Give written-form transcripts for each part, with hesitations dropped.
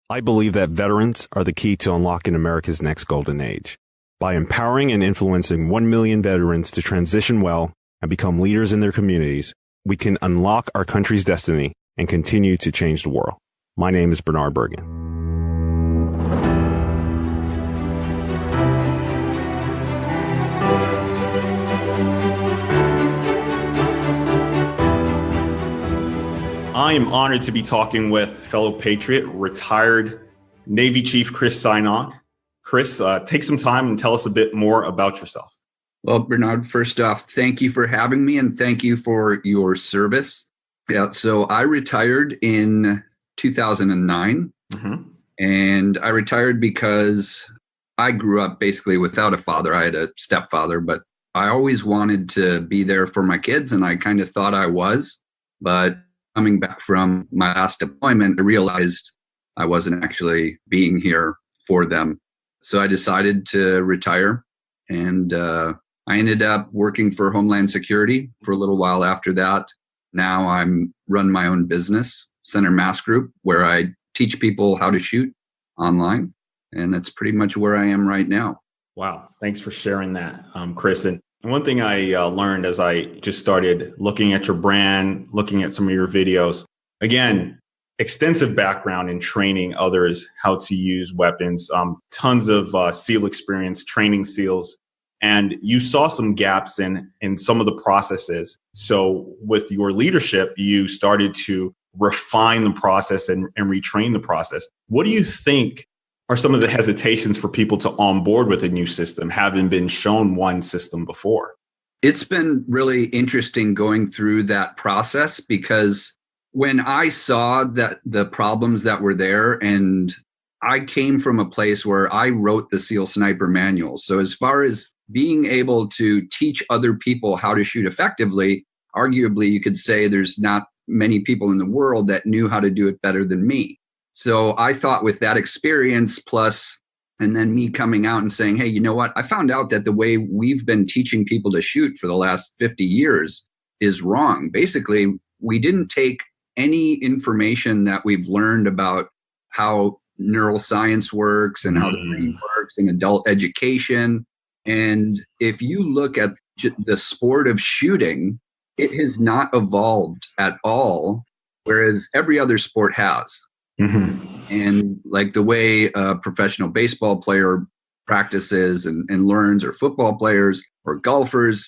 I believe that veterans are the key to unlocking America's next golden age. By empowering and influencing 1 million veterans to transition well and become leaders in their communities, we can unlock our country's destiny and continue to change the world. My name is Bernard Bergan. I am honored to be talking with fellow patriot, retired Navy Chief Chris Sigh-Nog. Chris, take some time and tell us a bit more about yourself. Well, Bernard, first off, thank you for having me and thank you for your service. Yeah, so I retired in 2009, and I retired because I grew up basically without a father. I had a stepfather, but I always wanted to be there for my kids, and I kind of thought I was, but coming back from my last deployment, I realized I wasn't actually being here for them. So I decided to retire, and I ended up working for Homeland Security for a little while after that. Now I'm run my own business, Center Mass Group, where I teach people how to shoot online. And that's pretty much where I am right now. Wow. Thanks for sharing that, Chris. And one thing I learned as I just started looking at your brand, looking at some of your videos, again, extensive background in training others how to use weapons, tons of SEAL experience, training SEALs, and you saw some gaps in some of the processes. So with your leadership, you started to refine the process and retrain the process. What do you think are some of the hesitations for people to onboard with a new system, having been shown one system before? It's been really interesting going through that process, because when I saw that the problems that were there, and I came from a place where I wrote the SEAL Sniper Manual. So as far as being able to teach other people how to shoot effectively, arguably you could say there's not many people in the world that knew how to do it better than me. So I thought with that experience plus, and then me coming out and saying, hey, you know what? I found out that the way we've been teaching people to shoot for the last 50 years is wrong. Basically, we didn't take any information that we've learned about how neuroscience works and how the brain works in adult education. And if you look at the sport of shooting, it has not evolved at all, whereas every other sport has. And like the way a professional baseball player practices and learns, or football players or golfers,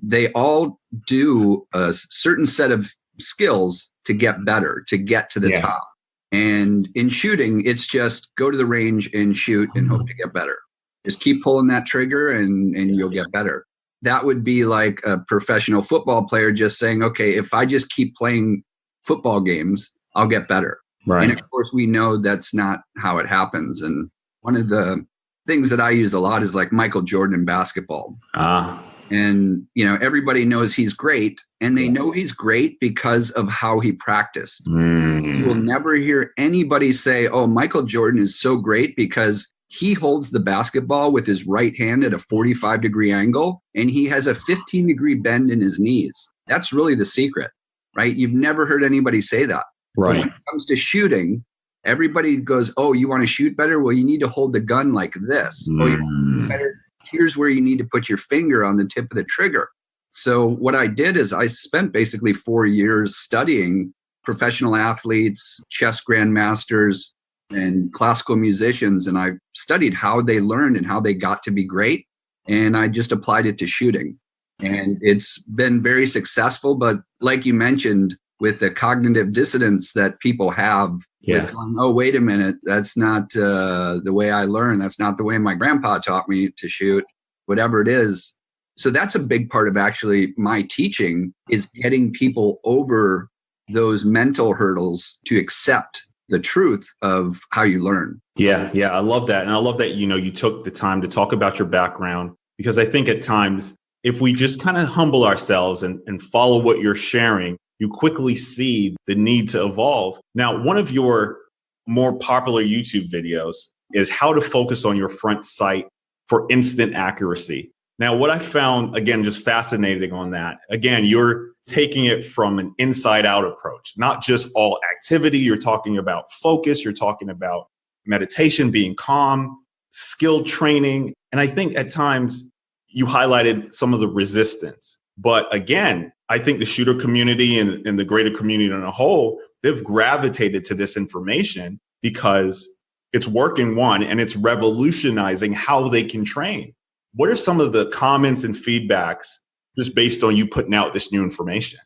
they all do a certain set of skills to get better, to get to the top. And in shooting, it's just go to the range and shoot and hope to get better. Just keep pulling that trigger and you'll get better. That would be like a professional football player just saying, okay, if I just keep playing football games, I'll get better. Right. And of course, we know that's not how it happens. And one of the things that I use a lot is like Michael Jordan in basketball. And, you know, everybody knows he's great, and they know he's great because of how he practiced. You will never hear anybody say, oh, Michael Jordan is so great because he holds the basketball with his right hand at a 45-degree angle, and he has a 15-degree bend in his knees. That's really the secret, right? You've never heard anybody say that. Right. But when it comes to shooting, everybody goes, oh, you want to shoot better? Well, you need to hold the gun like this. Oh, you want to shoot better? Here's where you need to put your finger on the tip of the trigger. So what I did is I spent basically 4 years studying professional athletes, chess grandmasters, and classical musicians. And I studied how they learned and how they got to be great. And I just applied it to shooting. And it's been very successful. But like you mentioned, with the cognitive dissonance that people have, with going, oh, wait a minute, that's not the way I learn. That's not the way my grandpa taught me to shoot, whatever it is. So that's a big part of actually my teaching, is getting people over those mental hurdles to accept the truth of how you learn. Yeah. I love that. And I love that, you took the time to talk about your background, because I think at times, if we just kind of humble ourselves and follow what you're sharing, you quickly see the need to evolve. Now, one of your more popular YouTube videos is how to focus on your front sight for instant accuracy. Now, what I found, again, just fascinating on that, again, you're taking it from an inside out approach, not just all activity. You're talking about focus. You're talking about meditation, being calm, skill training. And I think at times you highlighted some of the resistance. But again, I think the shooter community and the greater community on a whole, they've gravitated to this information because it's working, one, and it's revolutionizing how they can train. What are some of the comments and feedbacks just based on you putting out this new information?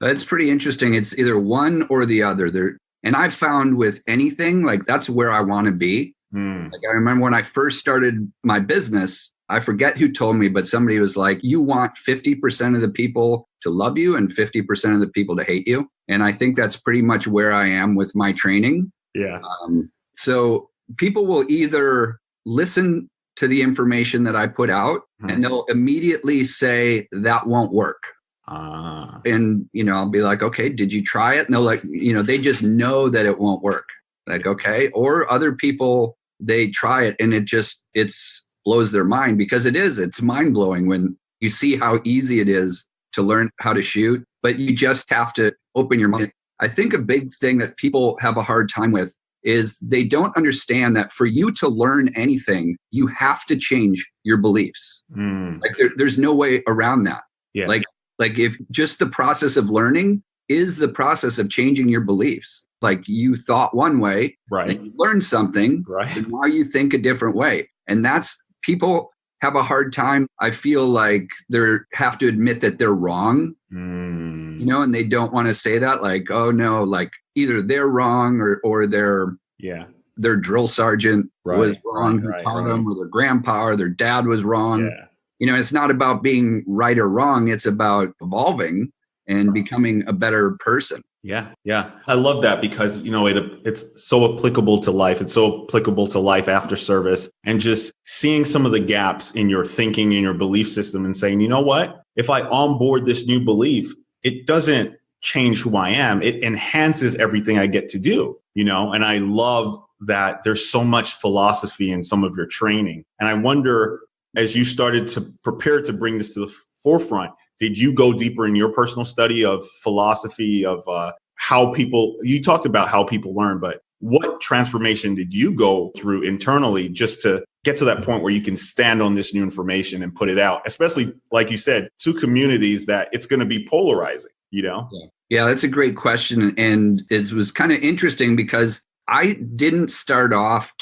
It's pretty interesting. It's either one or the other. And I've found with anything, like that's where I want to be. Like I remember when I first started my business, I forget who told me, but somebody was like, you want 50% of the people to love you and 50% of the people to hate you. And I think that's pretty much where I am with my training. Yeah. So people will either listen to the information that I put out and they'll immediately say that won't work. And, I'll be like, okay, did you try it? And they'll like, they just know that it won't work. Like, okay. Or other people, they try it and it's blows their mind because it's mind blowing when you see how easy it is to learn how to shoot, but you just have to open your mind. I think a big thing that people have a hard time with is they don't understand that for you to learn anything, you have to change your beliefs. Like there's no way around that. Yeah. Like if just the process of learning is the process of changing your beliefs. Like you thought one way, right? And you learned something, right? And now you think a different way. And that's people have a hard time. I feel like they have to admit that they're wrong, and they don't want to say that. Like, oh no, like either they're wrong or their drill sergeant was wrong who taught them, or their grandpa or their dad was wrong. Yeah. It's not about being right or wrong. It's about evolving and becoming a better person. Yeah. Yeah. I love that because, it's so applicable to life. It's so applicable to life after service, and just seeing some of the gaps in your thinking, in your belief system, and saying, you know what, if I onboard this new belief, it doesn't change who I am. It enhances everything I get to do, and I love that there's so much philosophy in some of your training. And I wonder, as you started to prepare to bring this to the forefront, did you go deeper in your personal study of philosophy of how you talked about how people learn, but what transformation did you go through internally just to get to that point where you can stand on this new information and put it out, especially like you said, to communities that it's going to be polarizing, Yeah, that's a great question. And it was kind of interesting because I didn't start off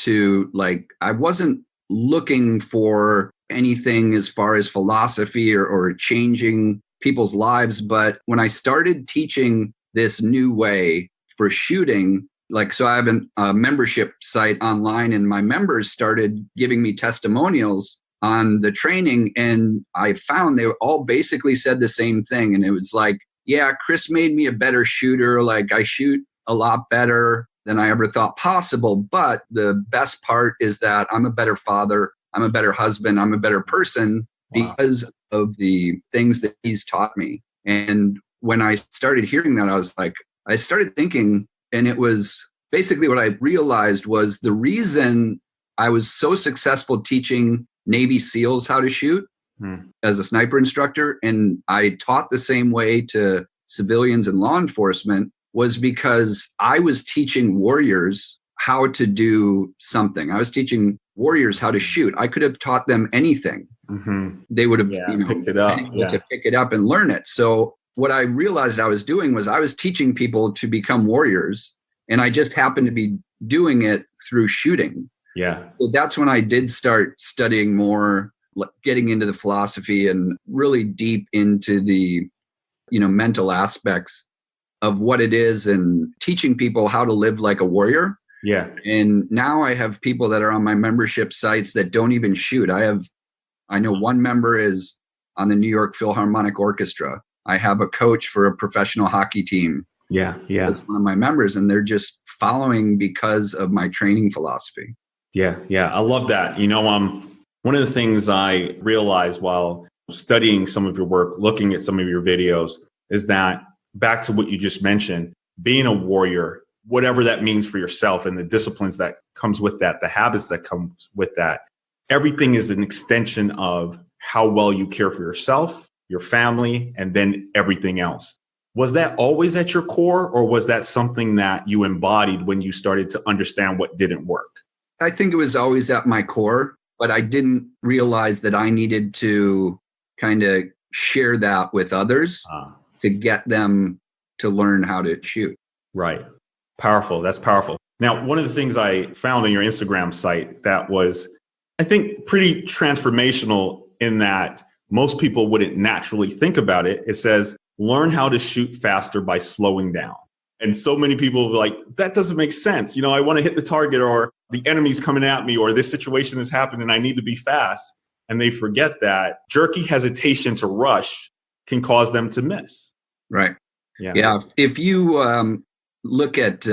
I wasn't looking for anything as far as philosophy or changing people's lives. But when I started teaching this new way for shooting, so I have a membership site online, and my members started giving me testimonials on the training. And I found they all basically said the same thing. And it was like, yeah, Chris made me a better shooter. Like I shoot a lot better than I ever thought possible. But the best part is that I'm a better father. I'm a better husband. I'm a better person because of the things that he's taught me. And when I started hearing that, I was like, I started thinking, and it was basically what I realized was the reason I was so successful teaching Navy SEALs how to shoot as a sniper instructor, and I taught the same way to civilians and law enforcement, was because I was teaching warriors how to do something. I was teaching warriors how to shoot. I could have taught them anything. They would have picked it up to pick it up and learn it. So what I realized I was doing was I was teaching people to become warriors, and I just happened to be doing it through shooting. Yeah. So that's when I did start studying more, getting into the philosophy and really deep into the, mental aspects of what it is and teaching people how to live like a warrior. Yeah. And now I have people that are on my membership sites that don't even shoot. I know one member is on the New York Philharmonic Orchestra. I have a coach for a professional hockey team. Yeah. Yeah. That's one of my members, and they're just following because of my training philosophy. Yeah. Yeah. I love that. One of the things I realized while studying some of your work, looking at some of your videos, is that back to what you just mentioned, being a warrior, whatever that means for yourself and the disciplines that comes with that, the habits that comes with that, everything is an extension of how well you care for yourself, your family, and then everything else. Was that always at your core, or was that something that you embodied when you started to understand what didn't work? I think it was always at my core, but I didn't realize that I needed to kind of share that with others to get them to learn how to shoot. Right. Powerful. That's powerful. Now, one of the things I found on your Instagram site that was, I think, pretty transformational in that most people wouldn't naturally think about it. It says, learn how to shoot faster by slowing down. And so many people are like, that doesn't make sense. I want to hit the target, or the enemy's coming at me, or this situation has happened and I need to be fast. And they forget that jerky hesitation to rush can cause them to miss. Right. Yeah. If you look at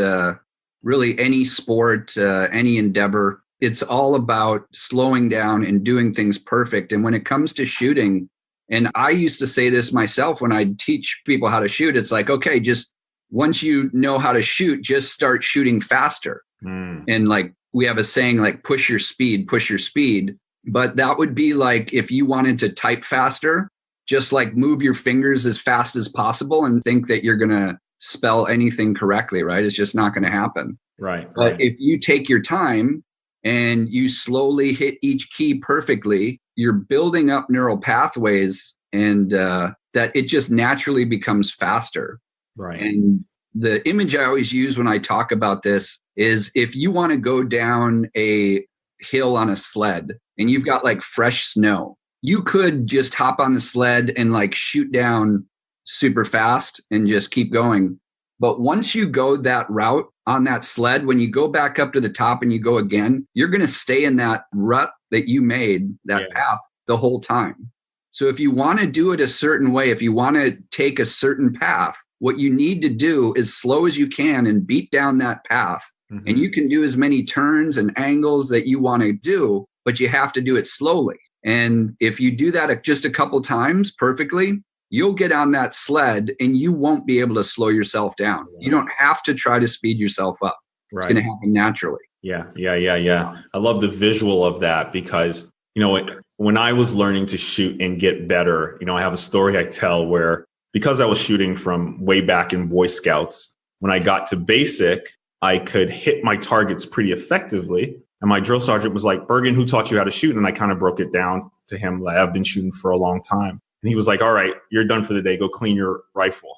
really any sport, any endeavor, it's all about slowing down and doing things perfect. And when it comes to shooting, and I used to say this myself when I teach people how to shoot, it's like, okay, just once you know how to shoot, just start shooting faster. And like we have a saying like push your speed. But that would be like if you wanted to type faster, just like move your fingers as fast as possible and think that you're going to spell anything correctly, right? It's just not going to happen. Right. But if you take your time and you slowly hit each key perfectly, you're building up neural pathways, and that it just naturally becomes faster. Right. And the image I always use when I talk about this is if you want to go down a hill on a sled and you've got like fresh snow, you could just hop on the sled and like shoot down super fast and just keep going. But once you go that route on that sled, when you go back up to the top and you go again, you're going to stay in that rut that you made, that path, the whole time. So if you want to do it a certain way, if you want to take a certain path, what you need to do is slow as you can and beat down that path. Mm-hmm. And you can do as many turns and angles that you want to do, but you have to do it slowly. And if you do that just a couple times perfectly, you'll get on that sled and you won't be able to slow yourself down. You don't have to try to speed yourself up. Right. It's going to happen naturally. Yeah. I love the visual of that because, when I was learning to shoot and get better, I have a story I tell where because I was shooting from way back in Boy Scouts, when I got to basic, I could hit my targets pretty effectively. And my drill sergeant was like, Bergan, who taught you how to shoot? And I kind of broke it down to him. Like, I've been shooting for a long time. And he was like, all right, you're done for the day. Go clean your rifle.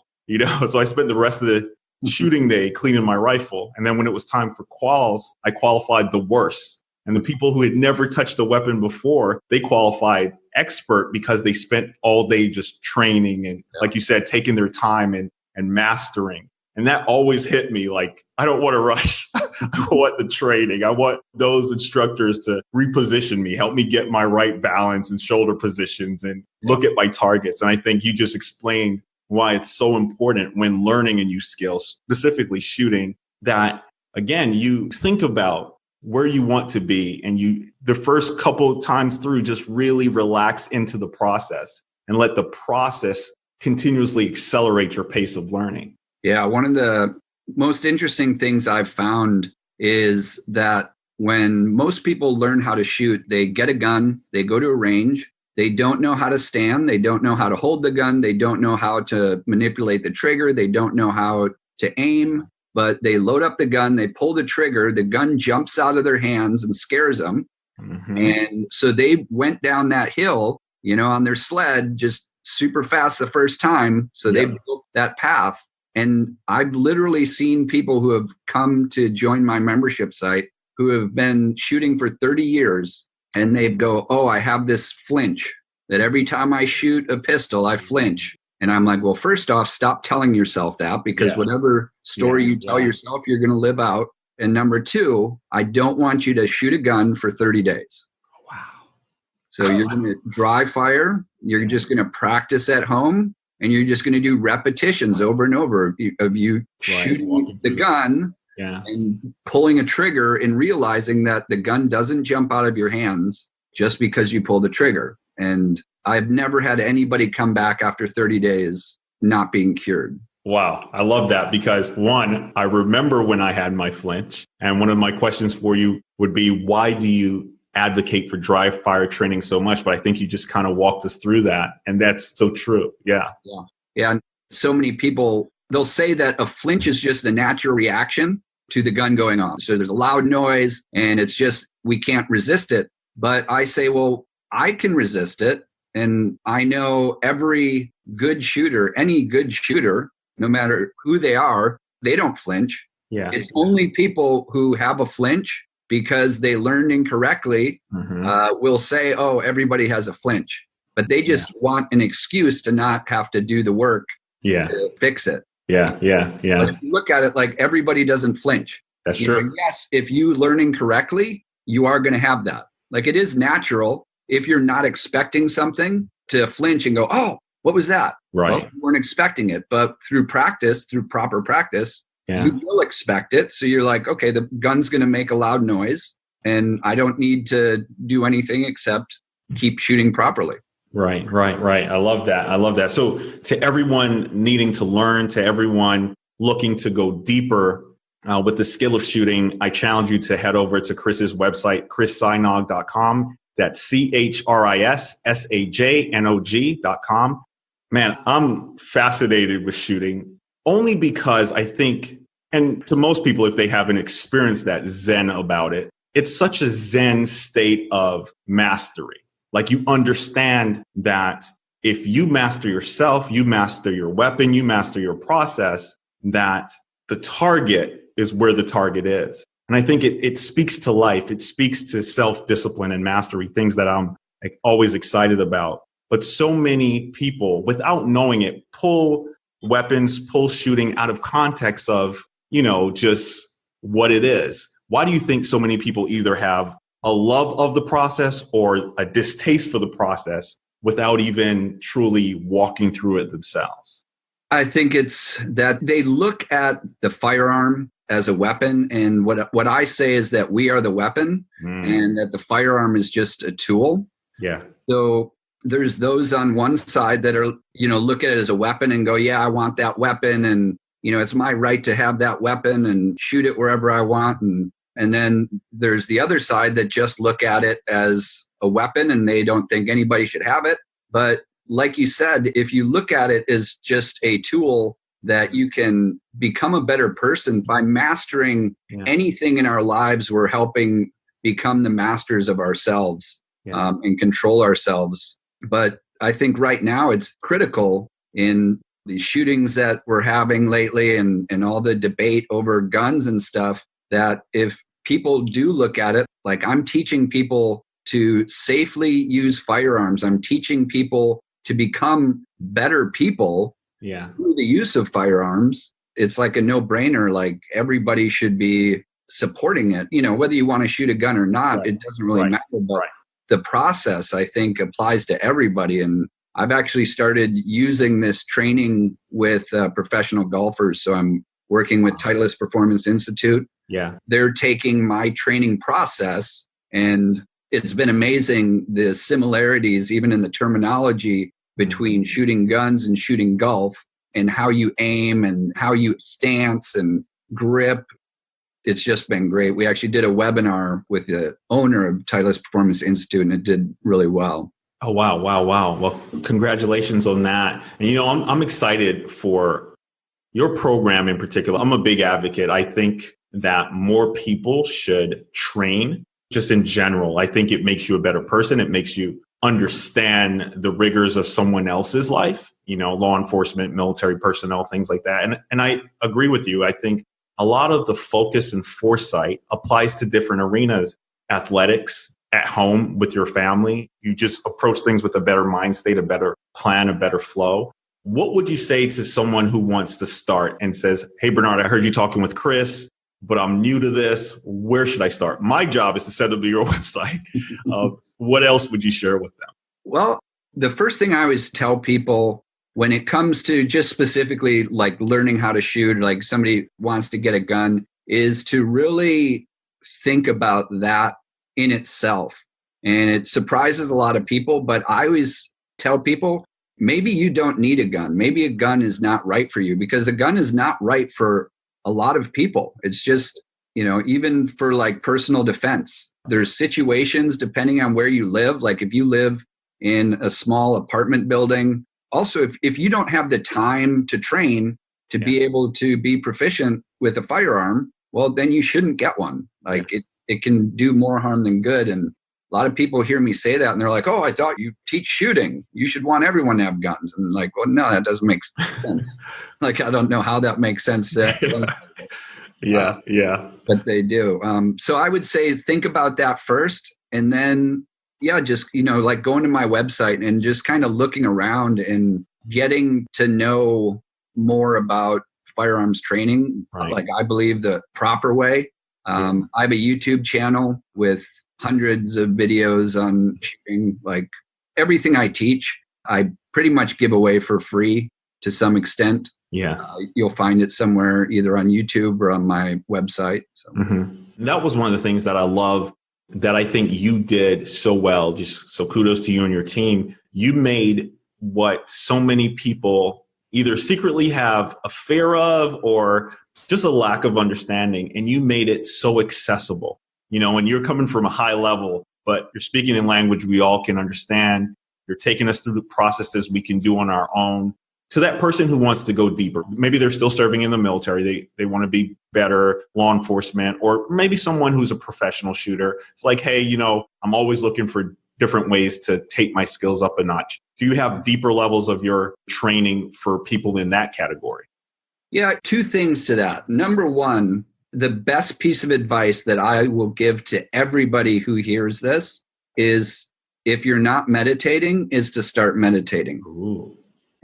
So I spent the rest of the shooting day cleaning my rifle. And then when it was time for quals, I qualified the worst. And the people who had never touched a weapon before, they qualified expert because they spent all day just training and, like you said, taking their time and mastering. And that always hit me like, I don't want to rush. I want the training. I want those instructors to reposition me, help me get my right balance and shoulder positions and look at my targets. And I think you just explained why it's so important when learning a new skill, specifically shooting, that, again, you think about where you want to be and the first couple of times through, just really relax into the process and let the process continuously accelerate your pace of learning. Yeah, one of the most interesting things I've found is that when most people learn how to shoot, they get a gun, they go to a range, they don't know how to stand, they don't know how to hold the gun, they don't know how to manipulate the trigger, they don't know how to aim, but they load up the gun, they pull the trigger, the gun jumps out of their hands and scares them. Mm-hmm. And so they went down that hill, on their sled, just super fast the first time. So they built that path. And I've literally seen people who have come to join my membership site who have been shooting for 30 years and they'd go, oh, I have this flinch that every time I shoot a pistol, I flinch. And I'm like, well, first off, stop telling yourself that because whatever story you tell yourself, you're going to live out. And number two, I don't want you to shoot a gun for 30 days. Wow. So you're going to dry fire. You're just going to practice at home. And you're just going to do repetitions over and over of you shooting the gun and pulling a trigger and realizing that the gun doesn't jump out of your hands just because you pull the trigger. And I've never had anybody come back after 30 days not being cured. Wow. I love that because one, I remember when I had my flinch. And one of my questions for you would be, why do you advocate for dry fire training so much? But I think you just kind of walked us through that. And that's so true. Yeah. And so many people, they'll say that a flinch is just a natural reaction to the gun going off. So there's a loud noise and it's just, we can't resist it. But I say, well, I can resist it. And I know every good shooter, any good shooter, no matter who they are, they don't flinch. Yeah. It's only people who have a flinch because they learned incorrectly will say, oh, everybody has a flinch. But they just want an excuse to not have to do the work to fix it. Yeah. But if you look at it, like, everybody doesn't flinch. That's true. Yes, if you learn incorrectly, you are going to have that. Like, it is natural if you're not expecting something to flinch and go, oh, what was that? Right. Well, you weren't expecting it. But through practice, through proper practice, you will expect it. So you're like, okay, the gun's going to make a loud noise and I don't need to do anything except keep shooting properly. Right. I love that. So to everyone needing to learn, to everyone looking to go deeper with the skill of shooting, I challenge you to head over to Chris's website, chrissajnog.com. That's ChrisSajnog.com. Man, I'm fascinated with shooting only because I think, and to most people, if they haven't experienced that zen about it, it's such a zen state of mastery. Like, you understand that if you master yourself, you master your weapon, you master your process, that the target is where the target is. And I think it speaks to life. It speaks to self-discipline and mastery, things that I'm always excited about. But so many people, without knowing it, pull weapons, pull shooting out of context of, just what it is. Why do you think so many people either have a love of the process or a distaste for the process without even truly walking through it themselves? I think it's that they look at the firearm as a weapon. And what I say is that we are the weapon and that the firearm is just a tool. Yeah. So there's those on one side that are, look at it as a weapon and go, yeah, I want that weapon. And, it's my right to have that weapon and shoot it wherever I want. And then there's the other side that just look at it as a weapon and they don't think anybody should have it. But like you said, if you look at it as just a tool that you can become a better person by mastering anything in our lives, we're helping become the masters of ourselves and control ourselves. But I think right now it's critical in the shootings that we're having lately and all the debate over guns and stuff, that if people do look at it, like, I'm teaching people to safely use firearms. I'm teaching people to become better people through the use of firearms. It's like a no-brainer. Like, everybody should be supporting it. Whether you want to shoot a gun or not, it doesn't really matter. But the process, I think, applies to everybody. And I've actually started using this training with professional golfers. So I'm working with Titleist Performance Institute. Yeah. They're taking my training process, and it's been amazing, the similarities, even in the terminology between shooting guns and shooting golf, and how you aim and how you stance and grip. It's just been great. We actually did a webinar with the owner of Titleist Performance Institute, and it did really well. Oh, wow. Well, congratulations on that. And, I'm excited for your program in particular. I'm a big advocate. I think that more people should train just in general. I think it makes you a better person. It makes you understand the rigors of someone else's life, law enforcement, military personnel, things like that. And I agree with you. I think a lot of the focus and foresight applies to different arenas, athletics, at home with your family. You just approach things with a better mind state, a better plan, a better flow. What would you say to someone who wants to start and says, hey, Bernard, I heard you talking with Chris, but I'm new to this. Where should I start? My job is to send them to your website. What else would you share with them? Well, the first thing I always tell people when it comes to just specifically like learning how to shoot, like somebody wants to get a gun, is to really think about that in itself. And it surprises a lot of people, but I always tell people, maybe you don't need a gun. Maybe a gun is not right for you, because a gun is not right for a lot of people. It's just, even for like personal defense, there's situations depending on where you live. Like if you live in a small apartment building, also, if you don't have the time to train to be able to be proficient with a firearm, well, then you shouldn't get one. Like it can do more harm than good. And a lot of people hear me say that and they're like, oh, I thought you teach shooting. You should want everyone to have guns. And like, well, no, that doesn't make sense. Like, I don't know how that makes sense. Yeah. But they do. So I would say, think about that first. And then, just, like going to my website and just kind of looking around and getting to know more about firearms training, like I believe the proper way. I have a YouTube channel with hundreds of videos on shooting. Like everything I teach, I pretty much give away for free to some extent. You'll find it somewhere either on YouTube or on my website. So. That was one of the things that I love that I think you did so well. Just so kudos to you and your team. You made what so many people either secretly have a fear of or just a lack of understanding. And you made it so accessible, and you're coming from a high level, but you're speaking in language we all can understand. You're taking us through the processes we can do on our own. To that person who wants to go deeper, maybe they're still serving in the military. They want to be better law enforcement, or maybe someone who's a professional shooter. It's like, hey, I'm always looking for different ways to take my skills up a notch. Do you have deeper levels of your training for people in that category? Yeah, two things to that. Number one, the best piece of advice that I will give to everybody who hears this is, if you're not meditating, is to start meditating. Ooh.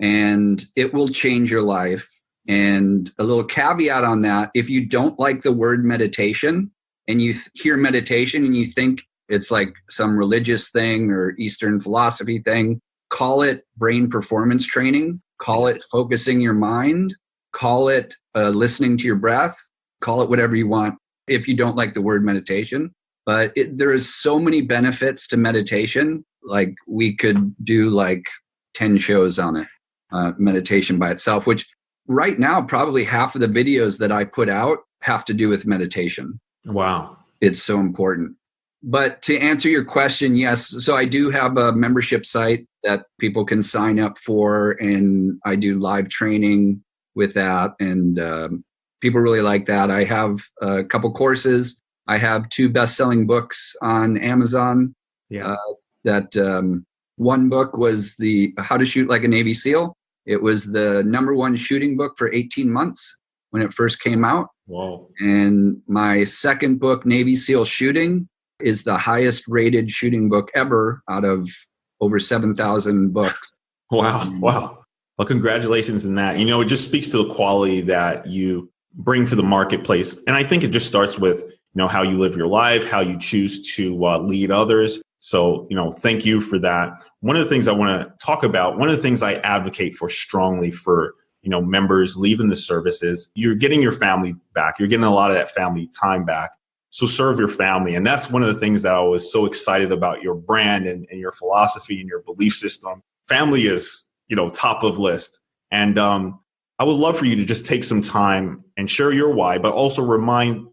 And it will change your life. And a little caveat on that, if you don't like the word meditation and you hear meditation and you think it's like some religious thing or Eastern philosophy thing, call it brain performance training, call it focusing your mind, call it listening to your breath, call it whatever you want if you don't like the word meditation. But there is so many benefits to meditation. Like we could do like 10 shows on it. Meditation by itself, which right now, probably half of the videos that I put out have to do with meditation. Wow. It's so important. But to answer your question, yes. So I do have a membership site that people can sign up for, and I do live training with that. And people really like that. I have a couple courses. I have 2 best-selling books on Amazon. One book was the How to Shoot Like a Navy SEAL. It was the #1 shooting book for 18 months when it first came out. Whoa. And my second book, Navy SEAL Shooting, is the highest rated shooting book ever out of over 7,000 books. Wow. Well, congratulations in that. It just speaks to the quality that you bring to the marketplace. And I think it just starts with, how you live your life, how you choose to lead others. So, thank you for that. One of the things I want to talk about, one of the things I advocate for strongly for, members leaving the service is you're getting your family back. You're getting a lot of that family time back. So serve your family. And that's one of the things that I was so excited about your brand and your philosophy and your belief system. Family is, top of list. And I would love for you to just take some time and share your why, but also remind,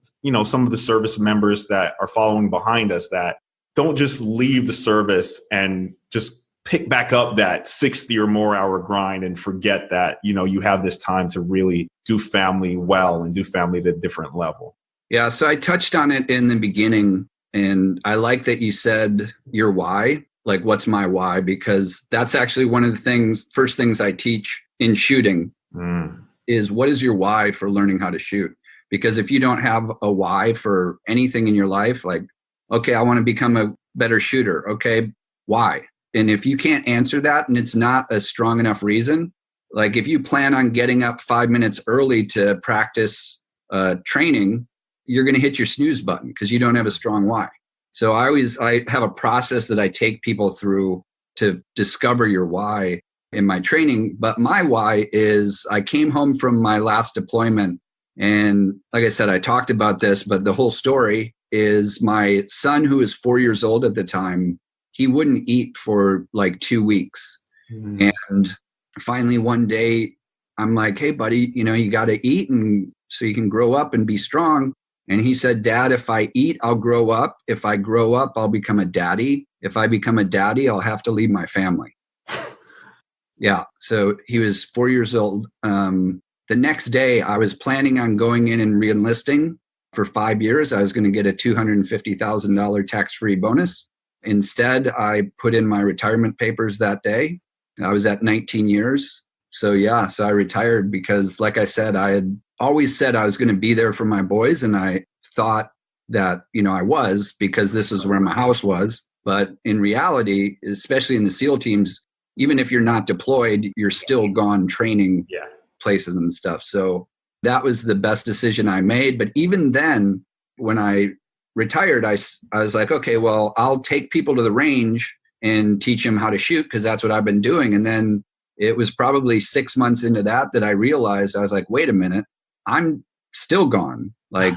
some of the service members that are following behind us that don't just leave the service and just pick back up that 60 or more hour grind and forget that, you have this time to really do family well and do family at a different level. Yeah. So I touched on it in the beginning, and I like that you said your why, like what's my why, because that's actually one of the first things I teach in shooting is what is your why for learning how to shoot? Because if you don't have a why for anything in your life, like, okay, I want to become a better shooter. Okay, why? And if you can't answer that and it's not a strong enough reason, like if you plan on getting up 5 minutes early to practice training, you're going to hit your snooze button because you don't have a strong why. So I have a process that I take people through to discover your why in my training. But my why is I came home from my last deployment. And like I said, I talked about this, but the whole story is my son, who was 4 years old at the time, he wouldn't eat for like 2 weeks. And finally one day I'm like, hey buddy, you got to eat and so you can grow up and be strong. And he said, Dad, if I eat, I'll grow up. If I grow up, I'll become a daddy. If I become a daddy, I'll have to leave my family. Yeah. So he was 4 years old. The next day, I was planning on going in and reenlisting for 5 years. I was going to get a $250,000 tax-free bonus. Instead, I put in my retirement papers that day. I was at 19 years. So yeah, so I retired because, like I said, I had always said I was going to be there for my boys. And I thought that, I was, because this is where my house was. But in reality, especially in the SEAL teams, even if you're not deployed, you're still gone training places and stuff. So that was the best decision I made. But even then, when I retired, I was like, okay, well, I'll take people to the range and teach them how to shoot, because that's what I've been doing. And then it was probably 6 months into that I realized, I was like, wait a minute, I'm still gone. Like,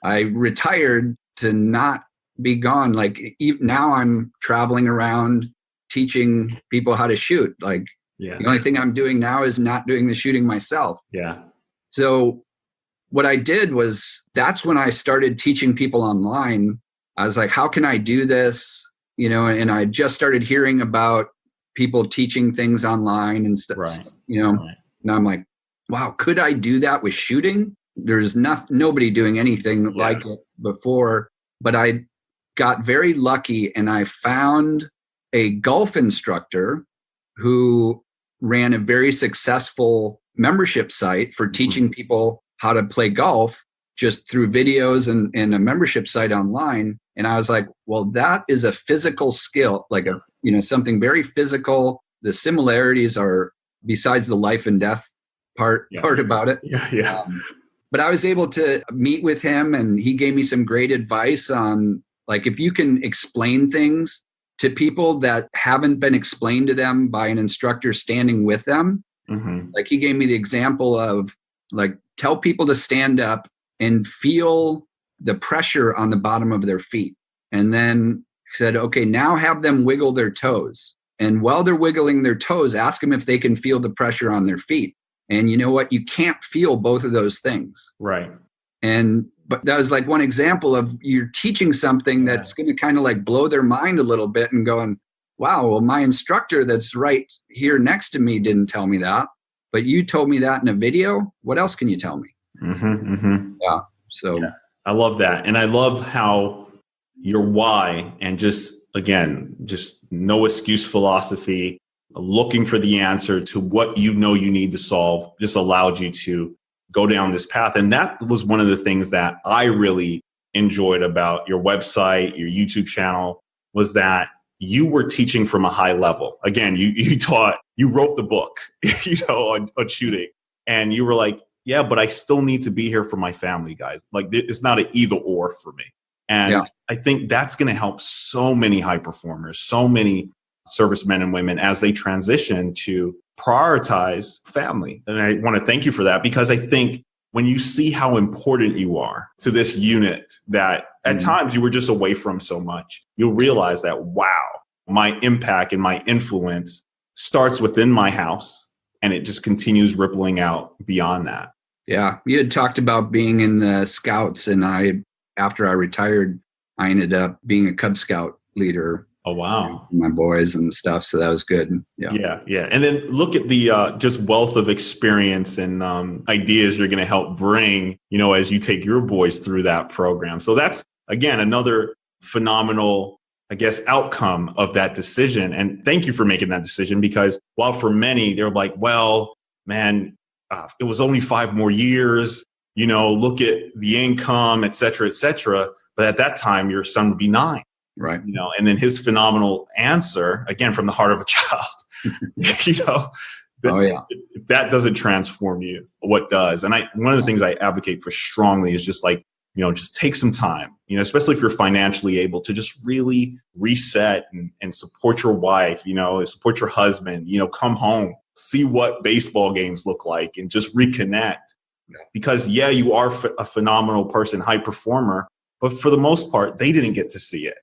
I retired to not be gone. Like, now I'm traveling around teaching people how to shoot. Like, the only thing I'm doing now is not doing the shooting myself. Yeah. So what I did was, that's when I started teaching people online. I was like, how can I do this? And I just started hearing about people teaching things online and stuff, Right. And I'm like, wow, could I do that with shooting? There's nobody doing anything like it before. But I got very lucky, and I found a golf instructor who ran a very successful membership site for teaching people how to play golf, just through videos and a membership site online. And I was like, well, that is a physical skill, like something very physical. The similarities are, besides the life and death part about it. Yeah. But I was able to meet with him, and he gave me some great advice on, like, if you can explain things to people that haven't been explained to them by an instructor standing with them. Like, he gave me the example of, like, tell people to stand up and feel the pressure on the bottom of their feet. And then said, okay, now have them wiggle their toes. And while they're wiggling their toes, ask them if they can feel the pressure on their feet. And you know what? You can't feel both of those things. Right. But that was like one example of, you're teaching something that's going to kind of like blow their mind a little bit, and going, wow, well, my instructor that's right here next to me didn't tell me that, but you told me that in a video. What else can you tell me? Yeah. So I love that. And I love how your why, and just no excuse philosophy, looking for the answer to what you need to solve, just allowed you to go down this path. And that was one of the things that I really enjoyed about your website, your YouTube channel, was that you were teaching from a high level. Again, you wrote the book, on shooting, and you were like, yeah, but I still need to be here for my family, guys. Like, it's not an either or for me. And I think that's going to help so many high performers, so many servicemen and women, as they transition to prioritize family. And I want to thank you for that, because I think when you see how important you are to this unit that at times you were just away from so much, you'll realize that, wow, my impact and my influence starts within my house, and it just continues rippling out beyond that. Yeah. You had talked about being in the Scouts, and after I retired, I ended up being a Cub Scout leader. Oh, wow. My boys and stuff. So that was good. Yeah. And then look at the just wealth of experience and ideas you're going to help bring, as you take your boys through that program. So that's, again, another phenomenal, outcome of that decision. And thank you for making that decision, because while for many, they're like, well, man, it was only 5 more years, look at the income, et cetera, et cetera. But at that time, your son would be 9. Right. And then his phenomenal answer, again, from the heart of a child, that doesn't transform you. What does? And one of the things I advocate for strongly is just like, just take some time, especially if you're financially able to just really reset and support your wife, support your husband, come home, see what baseball games look like, and just reconnect. Because you are a phenomenal person, high performer, but for the most part, they didn't get to see it.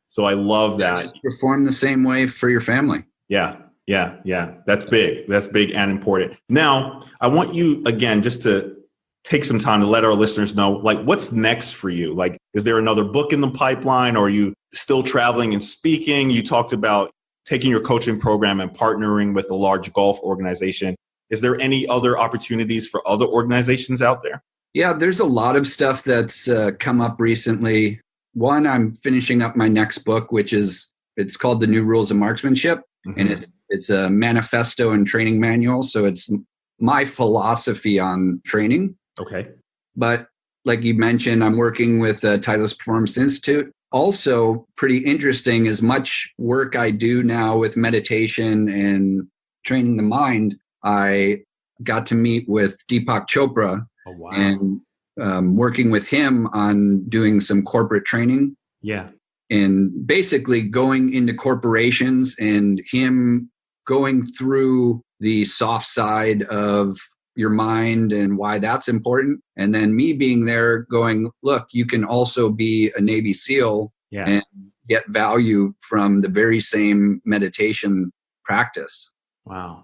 So I love that. Just perform the same way for your family. Yeah. That's big. That's big and important. Now, I want you, again, just to take some time to let our listeners know, like, what's next for you? Like, is there another book in the pipeline, or are you still traveling and speaking? You talked about taking your coaching program and partnering with a large golf organization, is there any other opportunities for other organizations out there? Yeah, there's a lot of stuff that's come up recently. One, I'm finishing up my next book, it's called The New Rules of Marksmanship. Mm-hmm. And it's a manifesto and training manual. So it's my philosophy on training. Okay. But like you mentioned, I'm working with Titleist Performance Institute. Also pretty interesting, as much work I do now with meditation and training the mind, I got to meet with Deepak Chopra. Oh, wow. And working with him on doing some corporate training. Yeah. And basically going into corporations and him going through the soft side of your mind and why that's important. And then me being there going, look, you can also be a Navy SEAL and get value from the very same meditation practice. Wow.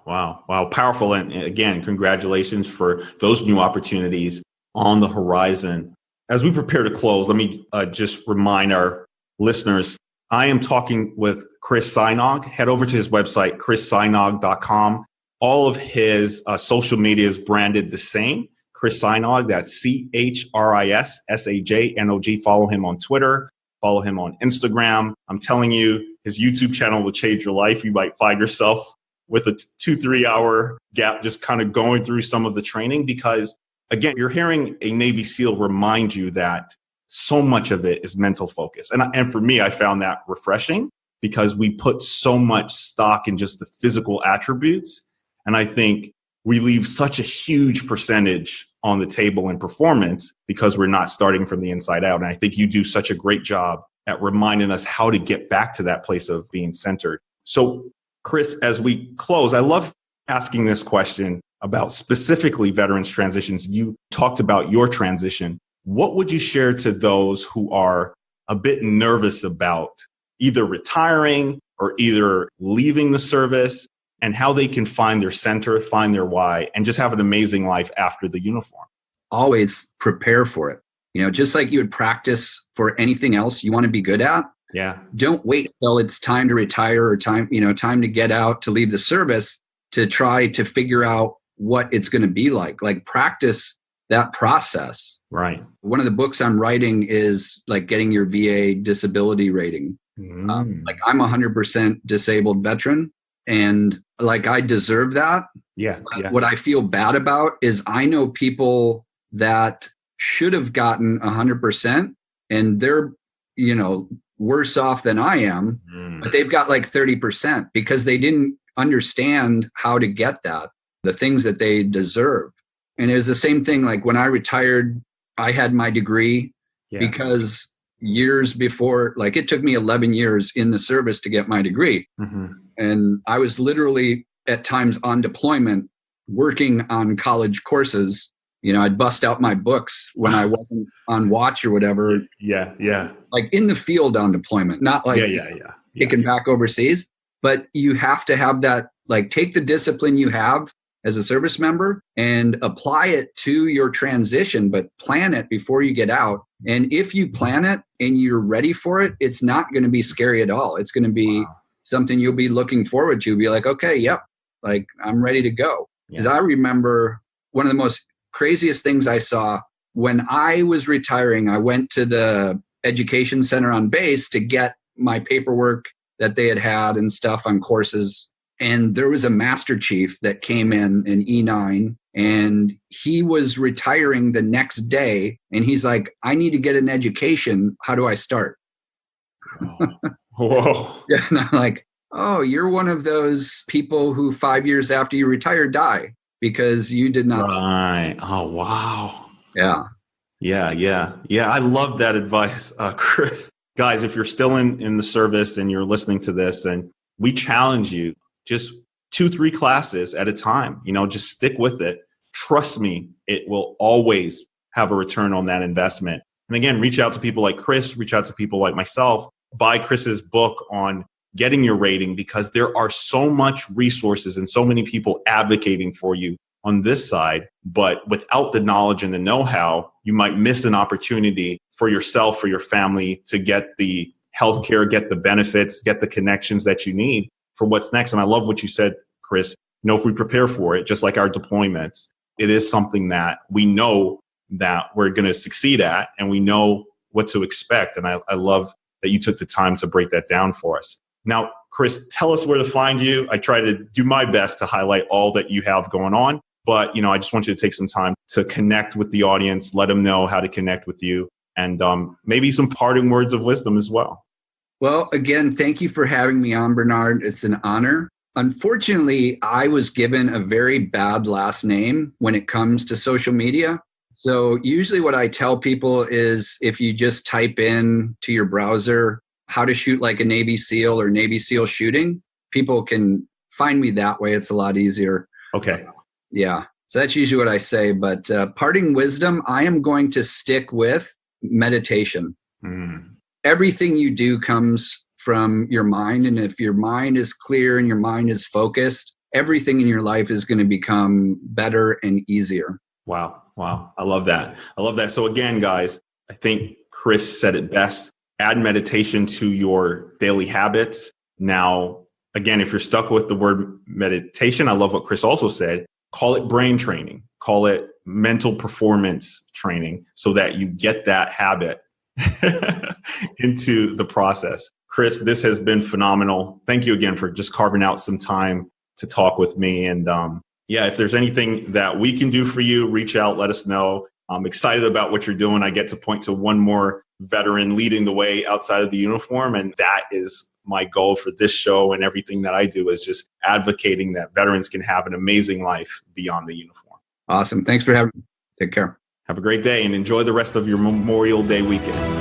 Wow. Powerful. And again, congratulations for those new opportunities on the horizon. As we prepare to close, let me just remind our listeners, I am talking with Chris Sigh-Nog. Head over to his website, chrissigh-nog.com. All of his social media is branded the same. Chris Sigh-Nog, that's ChrisSajnog. Follow him on Twitter. Follow him on Instagram. I'm telling you, his YouTube channel will change your life. You might find yourself with a 2-3 hour gap just kind of going through some of the training, because again, you're hearing a Navy SEAL remind you that so much of it is mental focus. And for me, I found that refreshing, because we put so much stock in just the physical attributes. And I think we leave such a huge percentage on the table in performance because we're not starting from the inside out. And I think you do such a great job at reminding us how to get back to that place of being centered. So Chris, as we close, I love asking this question about specifically veterans transitions. You talked about your transition. What would you share to those who are a bit nervous about either retiring or either leaving the service, and how they can find their center, find their why, and just have an amazing life after the uniform? Always prepare for it. Just like you would practice for anything else you want to be good at. Yeah. Don't wait till it's time to retire or time to get out, to leave the service, to try to figure out what it's going to be like. Like, practice that process. Right. One of the books I'm writing is like getting your VA disability rating. Like, I'm 100% disabled veteran, and like, I deserve that. Yeah. What I feel bad about is I know people that should have gotten 100%, and they're, worse off than I am, but they've got like 30% because they didn't understand how to get that, the things that they deserve. And it was the same thing. Like, when I retired, I had my degree because years before, like, it took me 11 years in the service to get my degree. And I was literally at times on deployment working on college courses. I'd bust out my books when I wasn't on watch or whatever. Yeah. Like, in the field on deployment, not like taken back overseas. But you have to have that, like, take the discipline you have as a service member and apply it to your transition, but plan it before you get out. And if you plan it and you're ready for it, it's not going to be scary at all. It's going to be something you'll be looking forward to. Be like, okay, yep, like, I'm ready to go. Because I remember one of the most craziest things I saw when I was retiring. I went to the education center on base to get my paperwork that they had and stuff on courses. And there was a master chief that came in, an E9, and he was retiring the next day. And he's like, I need to get an education. How do I start? Whoa. And I'm like, oh, you're one of those people who 5 years after you retire die because you did not. Right. Oh, wow. Yeah. I love that advice, Chris. Guys, if you're still in the service and you're listening to this, and we challenge you, just 2-3 classes at a time, just stick with it. Trust me, it will always have a return on that investment. And again, reach out to people like Chris, reach out to people like myself, buy Chris's book on getting your rating, because there are so much resources and so many people advocating for you on this side. But without the knowledge and the know-how, you might miss an opportunity for yourself, for your family, to get the healthcare, get the benefits, get the connections that you need for what's next. And I love what you said, Chris. If we prepare for it, just like our deployments, it is something that we know that we're going to succeed at, and we know what to expect. And I love that you took the time to break that down for us. Now, Chris, tell us where to find you. I try to do my best to highlight all that you have going on, but I just want you to take some time to connect with the audience, let them know how to connect with you, and maybe some parting words of wisdom as well. Well, again, thank you for having me on, Bernard. It's an honor. Unfortunately, I was given a very bad last name when it comes to social media. So usually what I tell people is if you just type in to your browser how to shoot like a Navy SEAL or Navy SEAL shooting, people can find me that way. It's a lot easier. Okay. Yeah. So that's usually what I say. But parting wisdom, I am going to stick with meditation. Everything you do comes from your mind. And if your mind is clear and your mind is focused, everything in your life is going to become better and easier. Wow. I love that. So again, guys, I think Chris said it best. Add meditation to your daily habits. Now, again, if you're stuck with the word meditation, I love what Chris also said. Call it brain training. Call it mental performance training so that you get that habit into the process. Chris, this has been phenomenal. Thank you again for just carving out some time to talk with me. And if there's anything that we can do for you, reach out, let us know. I'm excited about what you're doing. I get to point to one more veteran leading the way outside of the uniform. And that is my goal for this show, and everything that I do is just advocating that veterans can have an amazing life beyond the uniform. Awesome. Thanks for having me. Take care. Have a great day and enjoy the rest of your Memorial Day weekend.